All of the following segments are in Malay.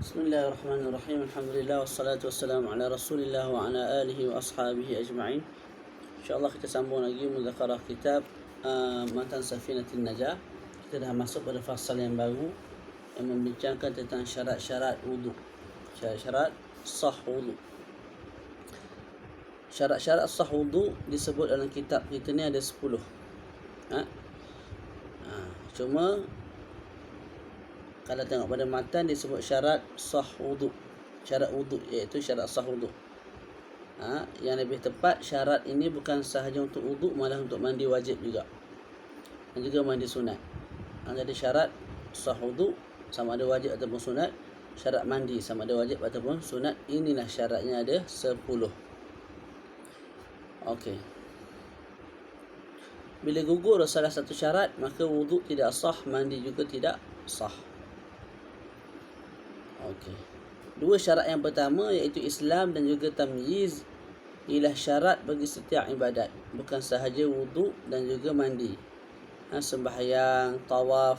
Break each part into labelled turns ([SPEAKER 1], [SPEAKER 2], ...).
[SPEAKER 1] Bismillahirrahmanirrahim. Alhamdulillah wassalatu wassalamu ala Rasulillah wa ala alihi wa ashabihi ajma'in. InsyaAllah kita sambung lagi mudzakarah kitab Matan Safinatin Najah. Kita dah masuk pada fasal yang baru yang membincangkan tentang syarat-syarat wudu. Syarat-syarat sah wudu. Syarat-syarat sah wudu disebut dalam kitab kita ni ada 10. Cuma kalau tengok pada matan disebut syarat sah wudu. Syarat wudu iaitu syarat sah wudu. Yang lebih tepat syarat ini bukan sahaja untuk wudu, malah untuk mandi wajib juga. Dan juga mandi sunat. Jadi syarat sah wudu sama ada wajib ataupun sunat. Syarat mandi sama ada wajib ataupun sunat. Inilah syaratnya ada 10. Okey. Bila gugur salah satu syarat, maka wudu tidak sah, mandi juga tidak sah. Okey. Dua syarat yang pertama iaitu Islam dan juga tamyiz ialah syarat bagi setiap ibadat, bukan sahaja wudu dan juga mandi. Sembahyang, tawaf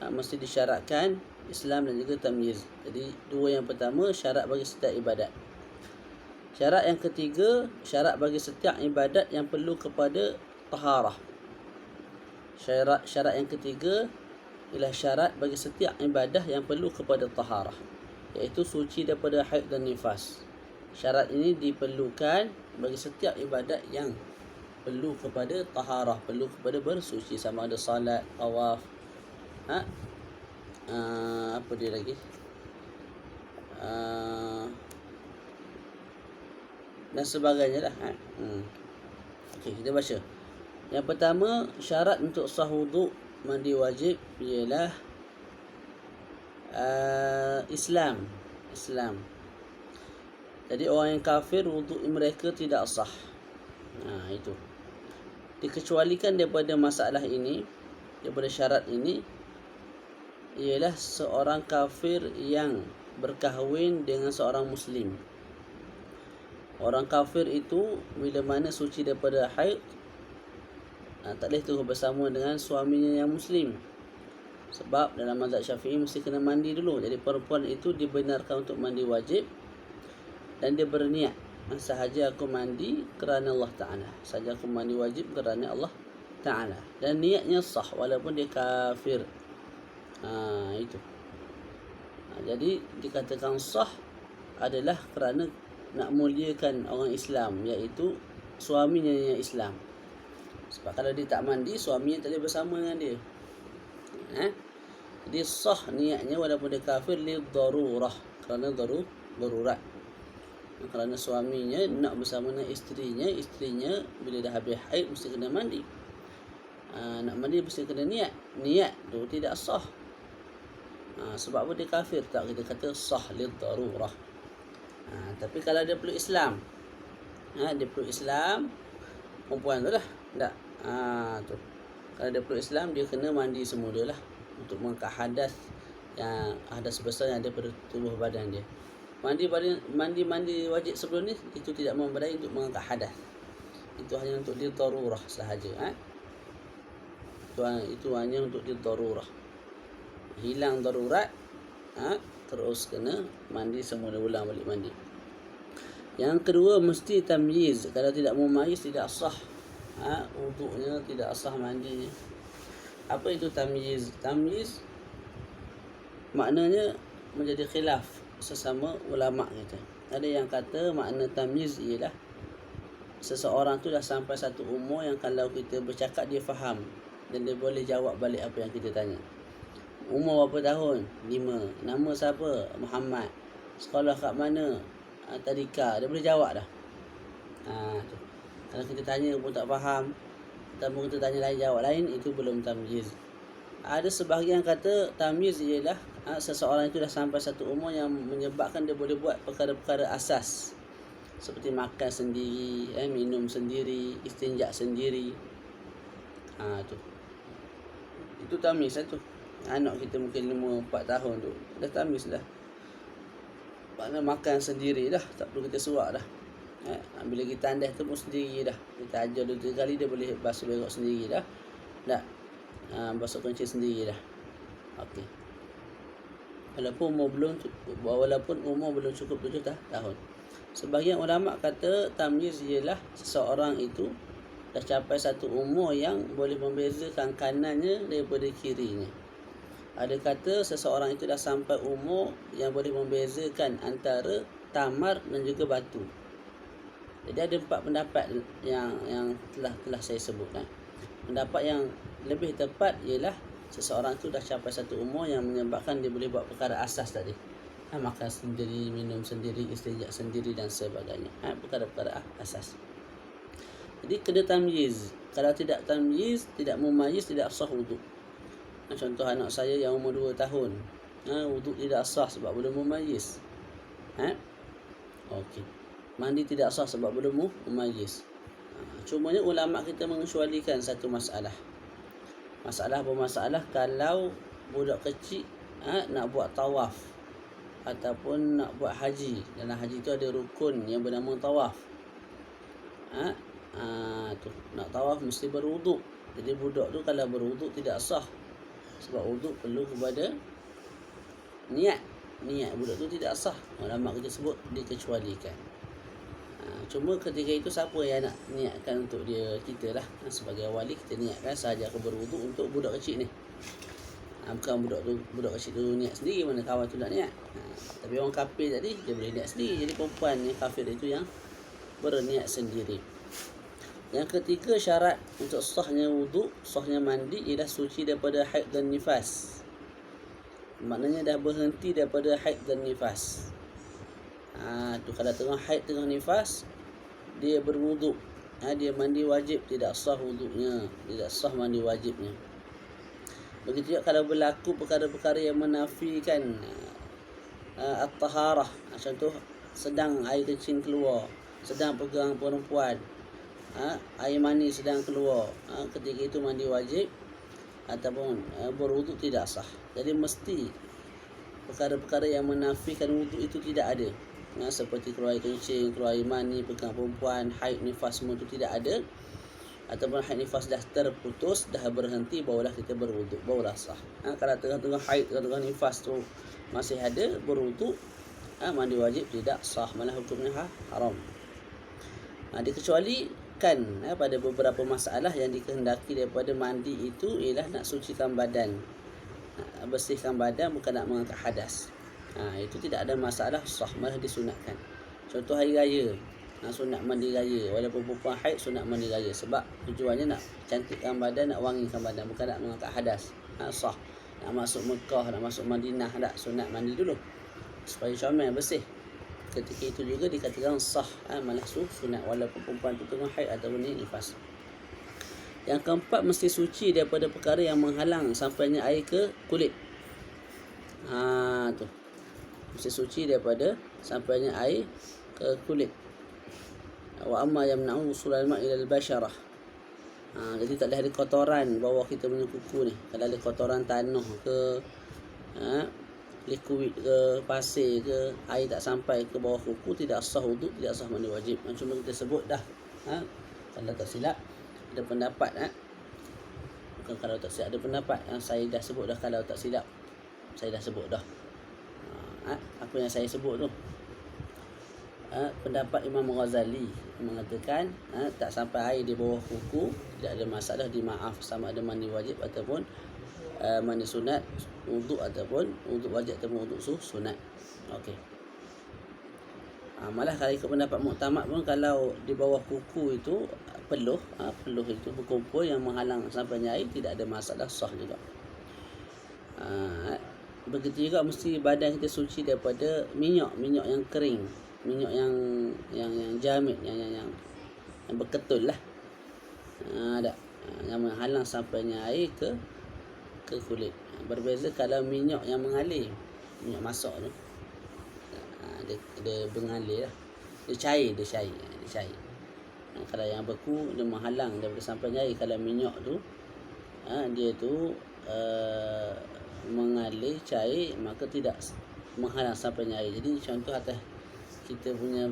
[SPEAKER 1] mesti disyaratkan Islam dan juga tamyiz. Jadi dua yang pertama syarat bagi setiap ibadat. Syarat yang ketiga syarat bagi setiap ibadat yang perlu kepada taharah. Syarat yang ketiga ialah syarat bagi setiap ibadah yang perlu kepada taharah, iaitu suci daripada haid dan nifas. Syarat ini diperlukan bagi setiap ibadat yang perlu kepada taharah, perlu kepada bersuci, sama ada salat, tawaf, apa dia lagi, dan sebagainya lah. Okey, kita baca. Yang pertama, syarat untuk sah wudu mandi wajib ialah Islam. Jadi orang yang kafir wudu mereka tidak sah. Itu. Dikecualikan daripada masalah ini, daripada syarat ini, ialah seorang kafir yang berkahwin dengan seorang muslim. Orang kafir itu bila mana suci daripada haid, tak boleh terus bersama dengan suaminya yang muslim. Sebab dalam mazhab Syafi'i mesti kena mandi dulu. Jadi perempuan itu dibenarkan untuk mandi wajib dan dia berniat, sahaja aku mandi kerana Allah Ta'ala, sahaja aku mandi wajib kerana Allah Ta'ala, dan niatnya sah walaupun dia kafir. Itu. Jadi dikatakan sah adalah kerana nak muliakan orang Islam, iaitu suaminya yang Islam. Sebab kalau dia tak mandi, suaminya tak boleh bersama dengan dia. Jadi sah niatnya walaupun dia kafir li darurah, kerana darurat. Kerana suaminya nak bersama dengan isterinya bila dah habis haid mesti kena mandi. Nak mandi mesti kena niat. Niat tu tidak sah. Sebab apa dia kafir? Tak kita kata sah li darurah. Tapi kalau dia perlu Islam, dia perlu Islam, perempuan tu lah. Tak. Tu. Kalau dia perlu Islam, dia kena mandi semula lah untuk mengangkat hadas, yang hadas besar yang ada pada tubuh badan dia. Mandi wajib sebelum ni itu tidak memadai untuk mengangkat hadas. Itu hanya untuk darurah sahaja. Itu hanya untuk darurah. Hilang darurat, terus kena mandi semula, ulang balik mandi. Yang kedua mesti tamyiz. Kalau tidak memayyiz tidak sah wudu'nya, tidak sah mandinya. Apa itu tamyiz? Tamyiz maknanya menjadi khilaf sesama ulama kita. Ada yang kata makna tamyiz ialah seseorang tu dah sampai satu umur yang kalau kita bercakap dia faham dan dia boleh jawab balik apa yang kita tanya. Umur berapa tahun? 5. Nama siapa? Muhammad. Sekolah kat mana? Tadika. Dia boleh jawab dah. Tu. Kalau kita tanya pun tak faham, ataupun kita tanya lain jawab lain, itu belum tamyiz. Ada sebahagian kata tamyiz ialah seseorang itu dah sampai satu umur yang menyebabkan dia boleh buat perkara-perkara asas, seperti makan sendiri, minum sendiri, istinja sendiri. Tu. Itu tamyiz lah tu. Anak kita mungkin 5-4 tahun tu dah tamyiz dah. Maknanya makan sendiri dah, tak perlu kita suap dah. Bila kita andas tu pun sendiri dah. Kita ajar 2-3 kali dia boleh basuh berak sendiri dah. Basuh kencing sendiri dah. Okey. walaupun umur belum cukup 7 tahun. Sebahagian ulama kata tamyiz ialah seseorang itu dah capai satu umur yang boleh membezakan kanannya daripada kirinya. Ada kata seseorang itu dah sampai umur yang boleh membezakan antara tamar dan juga batu. Jadi ada 4 pendapat yang telah saya sebut. Pendapat yang lebih tepat ialah seseorang itu dah capai satu umur yang menyebabkan dia boleh buat perkara asas tadi. Makan sendiri, minum sendiri, istinja sendiri dan sebagainya. Perkara-perkara asas. Jadi kena tamyiz. Kalau tidak tamyiz, tidak mumayyiz, tidak sah wuduk. Contoh anak saya yang umur 2 tahun. Wuduk tidak sah sebab belum mumayyiz. Okey. Mandi tidak sah sebab belum mumayyiz. Cumanya ulama kita mengecualikan satu masalah. Masalah bermasalah kalau budak kecil nak buat tawaf ataupun nak buat haji. Dalam haji tu ada rukun yang bernama tawaf. Nak tawaf mesti berwuduk. Jadi budak tu kalau berwuduk tidak sah. Sebab wuduk perlu kepada niat. Niat budak tu tidak sah. Ulama kita sebut dikecualikan. Cuma ketika itu siapa yang nak niatkan untuk kita lah. Sebagai wali kita niatkan sahaja aku berwuduk untuk budak kecil ni. Bukan budak kecil tu niat sendiri, mana kawan tu nak niat. Tapi orang kafir tadi dia boleh niat sendiri. Jadi perempuan yang kafir itu yang berniat sendiri. Yang ketiga, syarat untuk sahnya wuduk, sahnya mandi ialah suci daripada haid dan nifas. Maknanya dah berhenti daripada haid dan nifas. Tu kalau tengah haid tengah nifas dia berwuduk, dia mandi wajib, tidak sah wuduknya, tidak sah mandi wajibnya. Begitu juga kalau berlaku perkara-perkara yang menafikan at-taharah. Contoh sedang air kencing keluar, sedang pegang perempuan, air mani sedang keluar, ketika itu mandi wajib ataupun berwuduk tidak sah. Jadi mesti perkara-perkara yang menafikan wuduk itu tidak ada. Seperti keluar air kencing, keluar air mani, pegang perempuan, haid, nifas, semua itu tidak ada. Ataupun haid nifas dah terputus, dah berhenti, barulah kita berwuduk, barulah sah. Kalau tengah-tengah haid, tengah-tengah nifas tu masih ada berwuduk, mandi wajib tidak sah, malah hukumnya haram. Dikecualikan pada beberapa masalah yang dikehendaki daripada mandi itu ialah nak sucikan badan, bersihkan badan, bukan nak mengangkat hadas. Itu tidak ada masalah, sah, malah disunatkan. Contoh hari raya, sunat mandi raya. Walaupun perempuan haid, sunat mandi raya. Sebab tujuannya nak cantikkan badan, nak wangikan badan, bukan nak mengangkat hadas. Sah. Nak masuk Mekah, nak masuk Madinah, tak, sunat mandi dulu supaya comel, bersih. Ketika itu juga dikatakan sah, malah sunat walaupun perempuan itu tengah haid ataupun nifas. Yang keempat, mesti suci daripada perkara yang menghalang sampainya air ke kulit. Tu mesti suci daripada sampainya air ke kulit. Wa amma yamna'u wusul al-ma' ila al-basharah. Jadi tak boleh ada kotoran bawah kita punya kuku ni. Kalau ada kotoran tanah ke likuid ke pasir ke, air tak sampai ke bawah kuku, tidak sah wuduk, tidak sah mandi wajib. Cuma kita sebut dah. Kalau tak silap ada pendapat, bukan kalau tak silap ada pendapat yang saya dah sebut dah. Kalau tak silap saya dah sebut dah. Apa yang saya sebut tu, pendapat Imam Ghazali mengatakan tak sampai air di bawah kuku tidak ada masalah, dimaaf sama ada mandi wajib ataupun mandi sunat, wuduk ataupun wuduk wajib ataupun wuduk sunat. Okey. Malah kalau ikut pendapat muktamad pun, kalau di bawah kuku itu peluh itu berkumpul yang menghalang sampainya air, tidak ada masalah, sah juga. Begitu juga mesti badan kita suci daripada minyak yang kering, minyak yang jamid, yang berketul lah. Yang menghalang sampainya air ke kulit. Berbeza kalau minyak yang mengalir, minyak masak tu, dia mengalir lah, dia cair. Kalau yang beku dia menghalang daripada sampainya air. Kalau minyak tu dia tu mengalir, cair, maka tidak menghalang sampainya air. Jadi contoh atas kita punya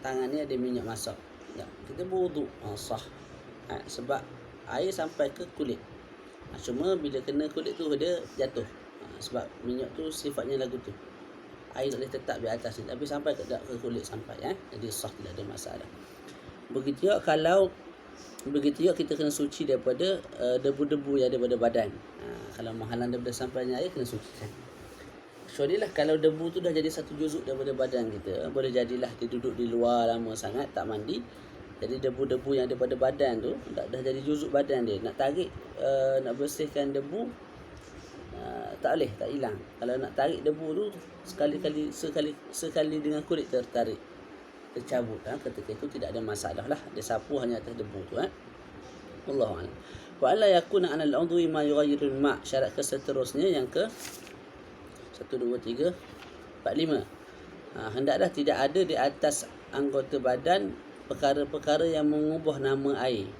[SPEAKER 1] tangan ni ada minyak masak, kita berwuduk, sah, sebab air sampai ke kulit. Cuma bila kena kulit tu dia jatuh, Sebab minyak tu sifatnya lagu tu, air tak boleh tetap di atas ni, tapi sampai ke kulit sampai, jadi sah, tidak ada masalah. Begitu juga kita kena suci daripada debu-debu yang ada pada badan. Kalau menghalang daripada sampainya air, kena sucikan. Kecuali lah kalau debu tu dah jadi satu juzuk daripada badan kita, boleh jadilah dia duduk di luar lama sangat tak mandi, jadi debu-debu yang ada pada badan tu dah jadi juzuk badan dia. Nak tarik, nak bersihkan debu, tak boleh, tak hilang. Kalau nak tarik debu tu sekali dengan kulit tertarik, tercabut, ketika itu tidak ada masalah lah. Dia sapu hanya atas debu tu. Wallahu a'lam. Wa alla yakuna 'ala al-'udwi ma yughayyirul ma'. Syarat keseterusnya yang ke 1 2 3 4 5. Hendaklah tidak ada di atas anggota badan perkara-perkara yang mengubah nama air.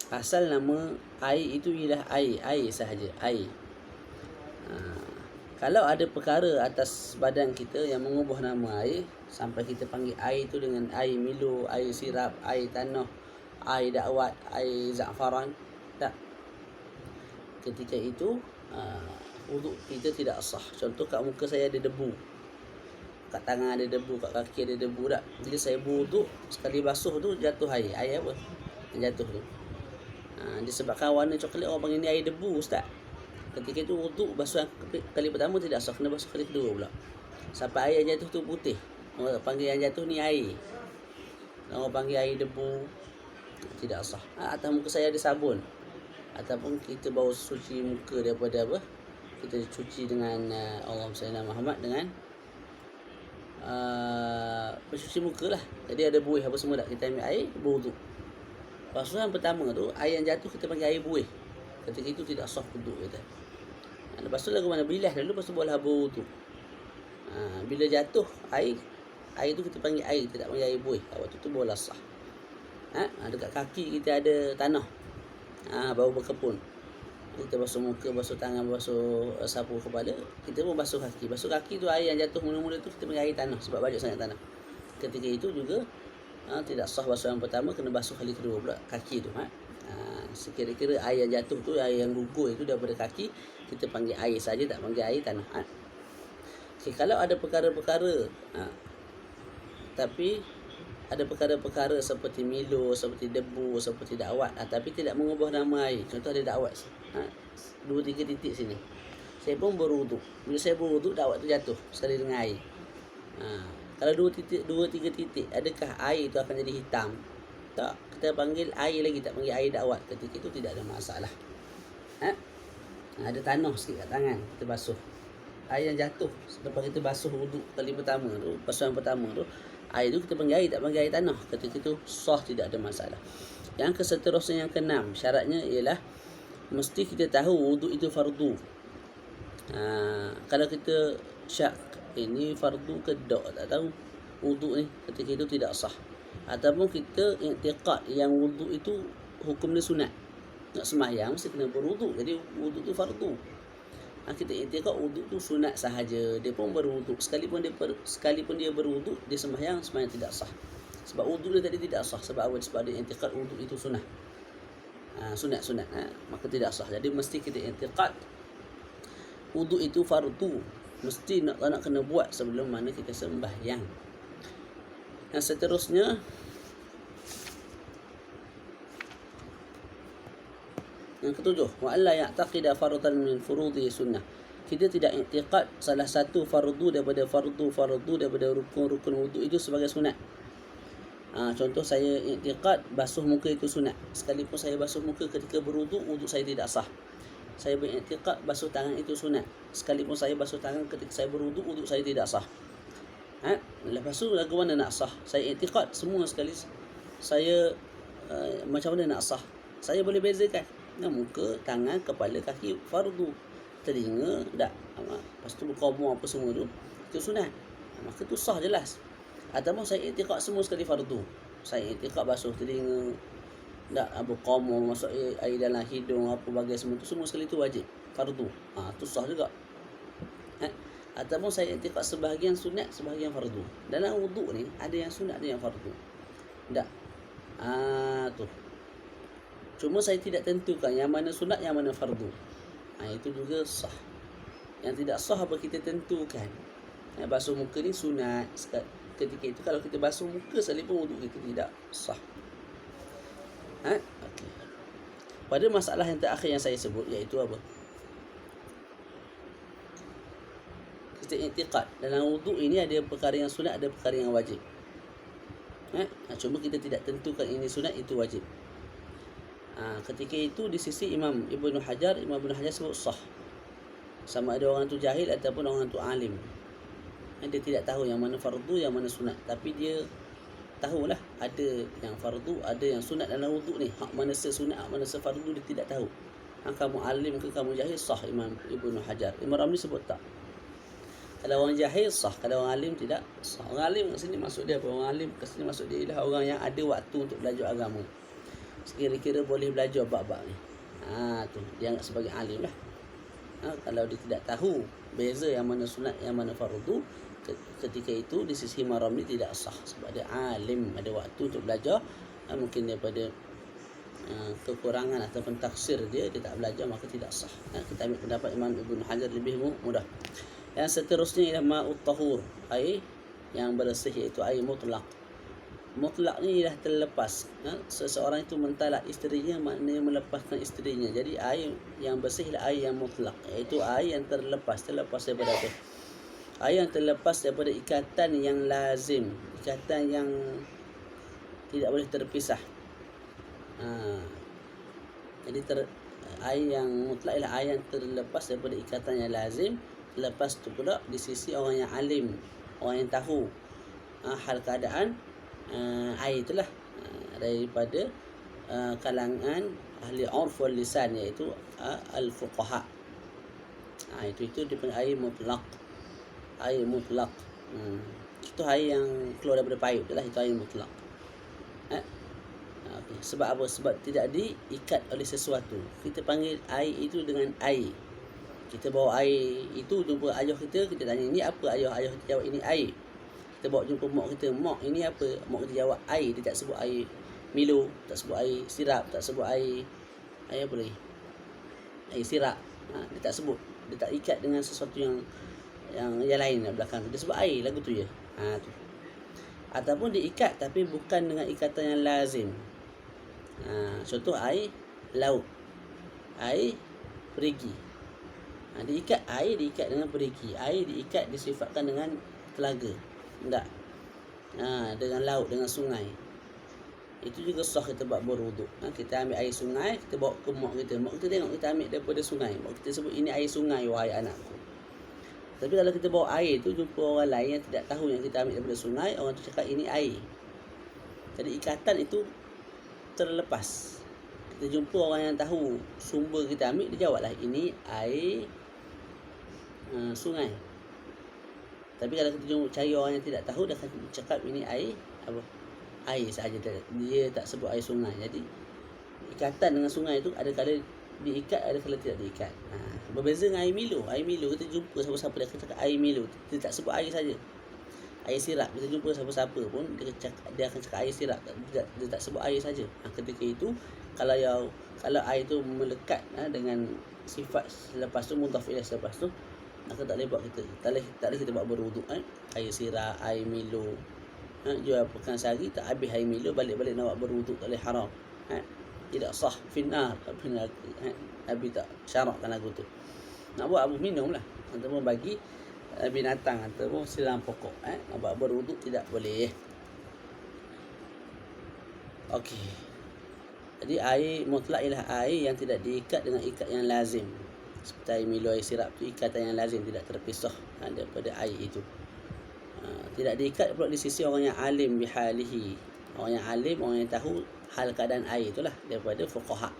[SPEAKER 1] Asal nama air itu ialah air sahaja, air. Kalau ada perkara atas badan kita yang mengubah nama air, sampai kita panggil air itu dengan air Milo, air sirap, air tanah, air dakwat, air za'faran, tak. Ketika itu wuduk kita tidak sah. Contoh, kat muka saya ada debu, kat tangan ada debu, kat kaki ada debu, tak. Jadi saya berwuduk, sekali basuh tu jatuh air apa yang jatuh tu. Disebabkan warna coklat, orang panggil ni air debu, ustaz. Ketika itu wuduk, basuh kali pertama tidak sah, kena basuh kali kedua pula, sampai air yang jatuh tu putih. Orang panggil yang jatuh ni air, orang panggil air debu, tidak sah. Atas muka saya ada sabun, ataupun kita bawa suci muka daripada apa, kita cuci dengan Allahumma salli ala Muhammad, dengan bercuci muka lah. Jadi ada buih apa semua tak, kita ambil air, berwuduk. Basuhan pertama tu, air yang jatuh kita panggil air buih. Ketika itu tidak sah wuduk kita. Lepas tu lagu mana, bilas dulu, lepas tu boleh berwuduk. Bila jatuh air tu kita panggil air, kita tak panggil air buih. Waktu tu boleh sah. Dekat kaki kita ada tanah, bau berkepun, kita basuh muka, basuh tangan, basuh sapu kepala, kita pun basuh kaki. Basuh kaki tu, air yang jatuh mula-mula tu kita panggil air tanah, sebab banyak sangat tanah. Ketika itu juga tidak sah basuhan pertama, kena basuh kali kedua pula kaki tu. Sekira-kira air yang jatuh tu, air yang gugur itu daripada kaki, kita panggil air saja, tak panggil air tanah. Okay, kalau ada perkara-perkara, tapi ada perkara-perkara seperti Milo, seperti debu, seperti dakwat, tapi tidak mengubah nama air. Contoh ada dakwat 2-3 titik sini, saya pun berwuduk. Bila saya berwuduk, dakwat tu jatuh sekali dengan air. Kalau 2-3 titik, adakah air itu akan jadi hitam? Tak, kita panggil air lagi, tak panggil air dakwat. Ketika itu tidak ada masalah. Ada tanah sikit kat tangan, kita basuh. Air yang jatuh selepas kita basuh wuduk kali pertama tu, basuhan pertama tu, air tu kita panggil air, tak panggil air tanah. Ketika itu sah, tidak ada masalah. Yang seterusnya, yang ke-6, syaratnya ialah mesti kita tahu wuduk itu fardu. Kalau kita syak, ini fardu ke tak tahu wuduk ni, ketika itu tidak sah. Ataupun kita i'tiqad yang wuduk itu hukum dia sunat, nak sembahyang mesti kena berwuduk, jadi wuduk tu fardu. Kita i'tiqad wuduk tu sunat sahaja, dia pun berwuduk. Sekalipun dia berwuduk, dia sembahyang tidak sah. Sebab wuduk dia tadi tidak sah. Sebab apa? Sebab dia i'tiqad wuduk itu sunat, sunat, maka tidak sah. Jadi mesti kita i'tiqad wuduk itu fardu, mesti nak kena buat sebelum mana kita sembahyang. Yang seterusnya, yang ketujuh, wa alla ya'taqida fardan min furudhi sunnah. Kita tidak i'tiqad salah satu fardu daripada rukun-rukun wuduk itu sebagai sunat. Contoh, saya i'tiqad basuh muka itu sunat, sekalipun saya basuh muka ketika berwuduk, wuduk saya tidak sah. Saya beriktikad basuh tangan itu sunat, sekalipun saya basuh tangan ketika saya berwuduk, wuduk saya tidak sah. Lepas tu lagu mana nak sah? Saya i'tiqad semua sekali, saya macam mana nak sah? Saya boleh bezakan, muka, tangan, kepala, kaki fardu, telinga tak, lepas tu berkomor apa semua tu, itu sunat, maka tu sah jelas. Ataupun saya i'tiqad semua sekali fardu, saya i'tiqad basuh telinga tak, berkomor, masuk air dalam hidung, apa bagai semua tu, semua sekali tu wajib, fardu, tu sah juga. Ataupun saya i'tiqad sebahagian sunat, sebahagian fardu. Dalam wuduk ni ada yang sunat, ada yang fardu, tak, tu. Cuma saya tidak tentukan yang mana sunat, yang mana fardu. Itu juga sah. Yang tidak sah apa kita tentukan. Basuh muka ni sunat. Ketika itu kalau kita basuh muka sekalipun wuduk kita tidak sah. Okay. Pada masalah yang terakhir yang saya sebut, iaitu apa? Kita i'tiqad dalam wuduk ini ada perkara yang sunat, ada perkara yang wajib. Cuma kita tidak tentukan ini sunat, itu wajib. Ketika itu di sisi Imam Ibnu Hajar sebut sah. Sama ada orang tu jahil ataupun orang tu alim. Dia tidak tahu yang mana fardu, yang mana sunat. Tapi dia tahulah ada yang fardu, ada yang sunat dalam wuduk ni. Hak mana sesunat, hak mana sefardu dia tidak tahu. Kamu alim ke kamu jahil, sah Imam Ibnu Hajar. Imam Ramli sebut tak. Kalau orang jahil sah, kalau orang alim tidak sah. Orang alim kat sini maksud dia apa? Orang alim kat sini maksud dia ialah orang yang ada waktu untuk belajar agama. Sekira-kira boleh belajar bab-bab ni. Tu dia anggap sebagai alim lah. Kalau dia tidak tahu beza yang mana sunat, yang mana fardu, ketika itu di sisi Imam Ramli tidak sah. Sebab dia alim, ada waktu untuk belajar. Mungkin daripada kekurangan ataupun taksir dia tak belajar, maka tidak sah. Kita ambil pendapat Imam Ibnu Hajar lebih mudah. Yang seterusnya ialah ma'ut tahur, air yang bersih, iaitu air mutlak. Mutlak ni ialah terlepas. Seseorang itu mentalak isterinya, maknanya melepaskan isterinya. Jadi air yang bersih ialah air yang mutlak, iaitu air yang terlepas daripada apa? Air yang terlepas daripada ikatan yang lazim, ikatan yang tidak boleh terpisah. Jadi air yang mutlak ialah air yang terlepas daripada ikatan yang lazim. Lepas tu pula di sisi orang yang alim, orang yang tahu hal keadaan air itulah, daripada kalangan ahli urf wal lisan, iaitu al-fuqaha. Itu dipanggil air mutlak. Air mutlak. Itu air yang keluar daripada payung itulah, itu air mutlak. Sebab apa? Sebab tidak diikat oleh sesuatu. Kita panggil air itu dengan air. Kita bawa air itu jumpa ayah kita tanya, ini apa ayah? Ayah kita jawab, ini air. Kita bawa jumpa mak kita, mak ini apa? Mak kita jawab air. Dia tak sebut air Milo, tak sebut air sirap, tak sebut air apa lagi? Air sirap. Dia tak sebut. Dia tak ikat dengan sesuatu yang lain kat belakang. Dia sebut air, lagu tu je. Tu. Ataupun diikat tapi bukan dengan ikatan yang lazim. Contoh air laut, air perigi. Diikat dengan perigi. Air diikat, disifatkan dengan telaga. Tak. Dengan laut, dengan sungai. Itu juga sah kita buat berwuduk. Kita ambil air sungai, kita bawa ke mak kita. Mak kita tengok kita ambil daripada sungai. Mak kita sebut, ini air sungai wahai anakku. Tapi kalau kita bawa air tu, jumpa orang lain yang tidak tahu yang kita ambil daripada sungai, orang tu cakap ini air. Jadi ikatan itu terlepas. Kita jumpa orang yang tahu sumber kita ambil, dia jawablah ini air sungai. Tapi kalau kita cari orang yang tidak tahu, dia akan cakap ini air apa? Air sahaja. Dia tak sebut air sungai. Jadi ikatan dengan sungai itu ada kala diikat, ada kala tidak diikat. Berbeza dengan air Milo. Air Milo kita jumpa siapa-siapa, dia akan cakap air Milo. Dia tak sebut air saja. Air sirap, kita jumpa siapa-siapa pun dia akan cakap air sirap. Dia tak sebut air saja. Ketika itu kalau air itu melekat dengan sifat selepas tu, mudhaf ilaih selepas tu, maka tak boleh buat tak boleh kita buat berwuduk. Air sirap, air Milo, jual pekan sehari tak habis air Milo, balik-balik nak buat berwuduk, tak boleh, haram. Tidak sah, finnar. Habis tak syaratkan lagu tu. Nak buat apa, minum lah, ataupun bagi binatang, ataupun siram pokok. Nak buat berwuduk tidak boleh. Okey. Jadi air mutlak ialah air yang tidak diikat dengan ikat yang lazim. Seperti air Milo, air sirap tu ikatan yang lazim, tidak terpisah daripada air itu. Tidak diikat pula di sisi orang yang alim bihalihi. Orang yang alim, orang yang tahu hal keadaan air itulah, daripada fuqaha.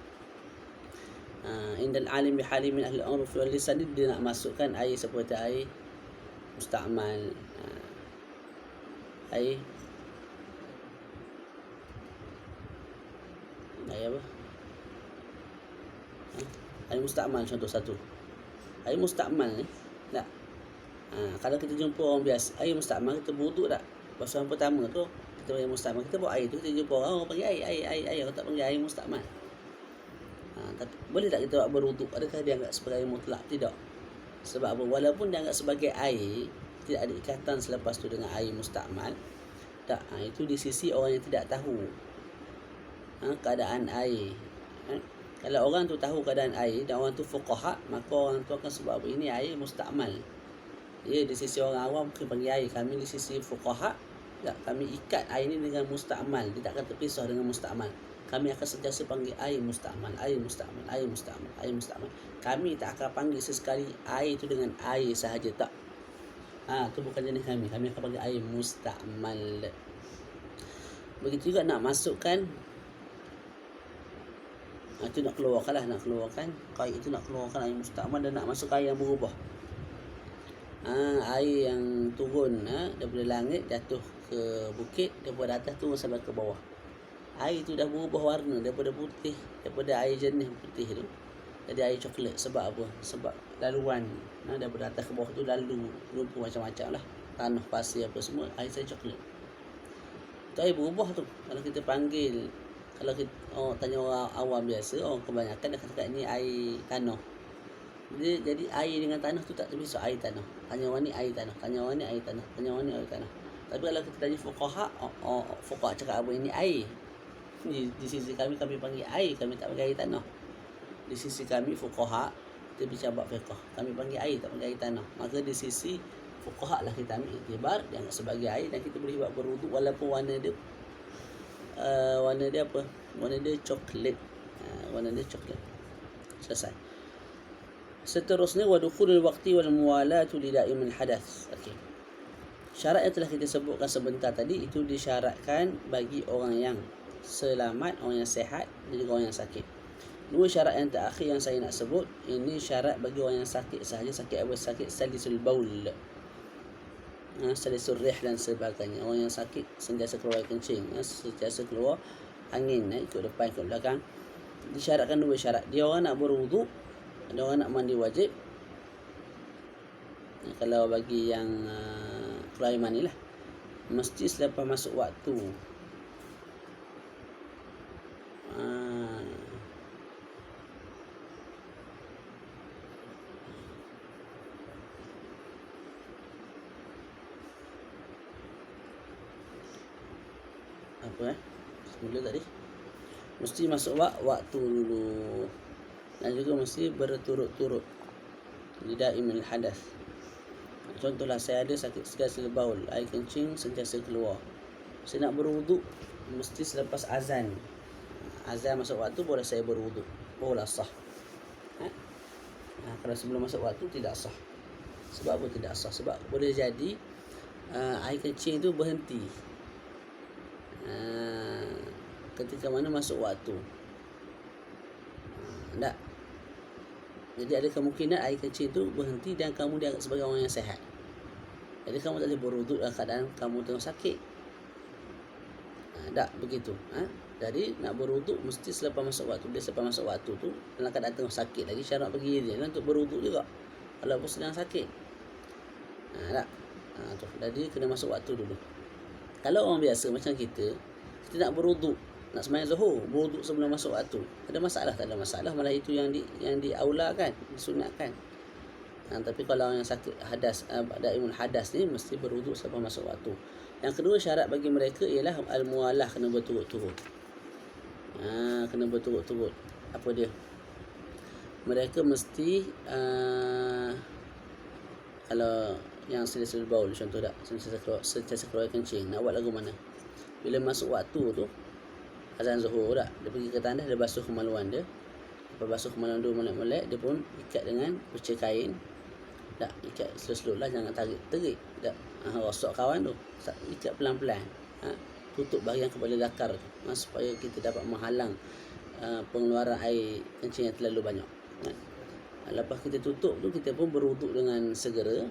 [SPEAKER 1] Indal alim bihali min ahli urf wal lisan, dia nak masukkan air seperti air musta'mal, air apa? Air musta'mal contoh satu. Air musta'mal ni tak. Kalau kita jumpa orang biasa, air musta'mal, kita berwuduk tak? Basuhan pertama tu kita panggil musta'mal. Kita bawa air tu, kita jumpa orang panggil air, orang tak panggil air musta'mal. Tapi boleh tak kita buat berwuduk? Adakah dia anggap sebagai air mutlak? Tidak. Sebab apa? Walaupun dianggap sebagai air, tidak ada ikatan selepas tu dengan air mustakmal. Tak, itu di sisi orang yang tidak tahu keadaan air. Kalau orang tu tahu keadaan air dan orang tu fuqaha, maka orang tu akan sebab ini air mustakmal. Ya, di sisi orang awam mungkin panggil air. Kami di sisi fuqaha, tak, kami ikat air ini dengan mustakmal. Dia tak akan terpisah dengan mustakmal. Kami akan sentiasa panggil air mustakmal, air mustakmal, air mustakmal, air mustakmal. Kami tak akan panggil sesekali air itu dengan air sahaja, tak. Itu bukan jenis kami. Kami akan panggil air mustakmal. Begitu juga nak masukkan, itu nak keluarkan air itu, nak keluarkan air mustakmal dan nak masuk air yang berubah. Air yang turun daripada langit jatuh ke bukit, daripada atas turun sampai ke bawah. Air itu dah berubah warna daripada putih, daripada air jernih putih tu jadi air coklat. Sebab apa? Sebab laluan daripada atas ke bawah tu lalu lumpur macam-macam lah, tanah, pasir apa semua, air saya coklat. Itu air berubah tu. Kalau kita panggil, kalau kita tanya orang awam biasa, orang kebanyakan dia kata ni air tanah. Jadi air dengan tanah tu tak terpisah, air tanah. Tanya orang ni air tanah, tanya orang ni air tanah, tanya orang ni air tanah. Tapi kalau kita tanya fuqaha, fuqaha cakap apa ini air. Di sisi kami panggil air, kami tak panggil air tanah. Di sisi kami fuqaha, kita bincang bab fiqh, kami panggil air, tak panggil air tanah. Maka di sisi fuqaha lah kita ambil iktibar, dianggap sebagai air, dan kita boleh buat berwuduk walaupun warna dia apa? Warna dia coklat. Warna dia coklat. Selesai. Seterusnya wadukhulul waqti wal muwalatu li daimil hadath. Okey. Syarat yang telah kita sebutkan sebentar tadi itu disyaratkan bagi orang yang selamat, orang yang sihat dan juga orang yang sakit. Dua syarat yang terakhir yang saya nak sebut, ini syarat bagi orang yang sakit sahaja. Sakit apa? Sakit salisul baul, salisul rih dan sebagainya. Orang yang sakit sentiasa keluar kencing, sentiasa keluar angin, ikut depan ikut belakang. Disyaratkan dua syarat. Dia orang nak berwuduk, ada orang nak mandi wajib. Kalau bagi yang keluar air mani lah, mesti selepas masuk waktu. Semula tadi mesti masuk waktu dulu, dan juga mesti berturut-turut lidaimil hadath. Contohlah, saya ada sakit salisul baul, air kencing sentiasa keluar. Saya nak berwuduk, mesti selepas azan masuk waktu boleh saya berwuduk, boleh sah. Kalau sebelum masuk waktu tidak sah. Sebab apa tidak sah? Sebab boleh jadi air kencing itu berhenti ketika mana masuk waktu. Tak. Jadi ada kemungkinan air kencing itu berhenti dan kamu dianggap sebagai orang yang sihat. Jadi kamu tak boleh berwuduk dalam keadaan kamu tengah sakit. Tak begitu. Jadi nak berwuduk mesti selepas masuk waktu. Dia selepas masuk waktu tu dalam keadaan tengah sakit lagi, syarat bagi dia untuk berwuduk juga walaupun sedang sakit. Tak. Jadi kena masuk waktu dulu. Kalau orang biasa macam kita nak berwuduk, nak sembahyang zuhur, berwuduk sebelum masuk waktu, ada masalah? Tak ada masalah, malah itu yang diaulakan, disunatkan. Tapi kalau orang yang sakit hadas, daimul hadas ni, mesti berwuduk sebelum masuk waktu. Yang kedua syarat bagi mereka ialah al-muwalah, kena berturut-turut. Kena berturut-turut. Apa dia? Mereka mesti kalau yang salisul baul contoh tak, sentiasa keluar kencing, nak buat lagu mana? Bila masuk waktu tu, azan zuhur tak, dia pergi ke tandas, dia basuh kemaluan dia. Lepas basuh kemaluan dia molek-molek, dia pun ikat dengan perca kain. Tak, ikat slow-slow lah, jangan tarik-terik. Tak, rosok kawan tu, ikat pelan-pelan. Tutup bahagian kepala dakar tu, supaya kita dapat menghalang pengeluaran air kencing yang terlalu banyak. Lepas kita tutup tu, kita pun berwuduk dengan segera.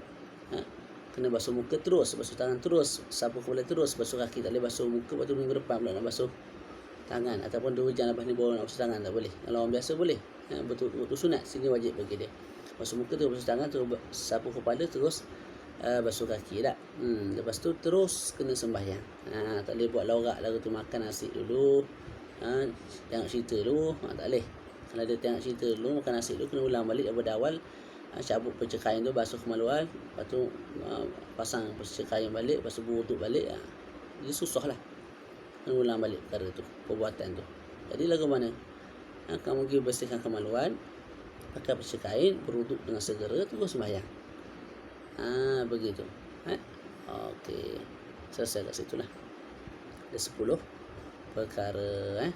[SPEAKER 1] Kena basuh muka terus, basuh tangan terus, sapu kepala terus, basuh kaki. Tak boleh basuh muka, lepas tu minggu depan pula nak basuh tangan. Ataupun 2 jam lepas ni baru nak basuh tangan, tak boleh. Kalau orang biasa boleh, betul-betul sunat, sini wajib bagi dia. Basuh muka tu, basuh tangan tu, sapu kepala terus, basuh kaki tak. Lepas tu terus kena sembahyang. Tak boleh buat lorak lagu tu, makan nasi dulu, tengok cerita dulu. Tak boleh. Kalau dia tengok cerita dulu, makan nasi dulu, kena ulang balik daripada awal. cabut perceraian tu, basuh kemaluan, lepas tu pasang perceraian balik, lepas tu berwuduk balik. Jadi susah lah mengulang balik perkara tu, perbuatan tu. Jadi lagu mana? Kamu pergi bersihkan kemaluan, pakai perceraian, berwuduk dengan segera, terus sembahyang. Begitu. Okey. Selesai kat situ lah. Ada 10 perkara.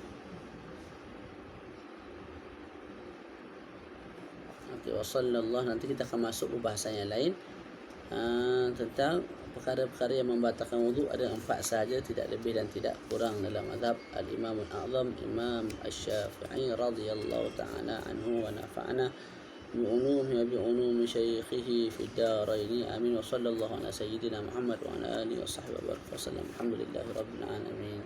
[SPEAKER 1] Okey, wasallallahu. Nanti kita akan masuk pembahasan yang lain tentang perkara-perkara yang membatalkan wuduk. Ada 4 sahaja, tidak lebih dan tidak kurang dalam mazhab al-Imam al-A'zam Imam Asy-Syafi'i radhiyallahu ta'ala anhu wa nafa'ana bi'ulumihi wa bi'ulumi syaikhihi fid darain. Amin. Wa sallallahu ala sayyidina Muhammad wa ala alihi wa sahbihi wa baraka wa sallam. Alhamdulillahirabbil alamin.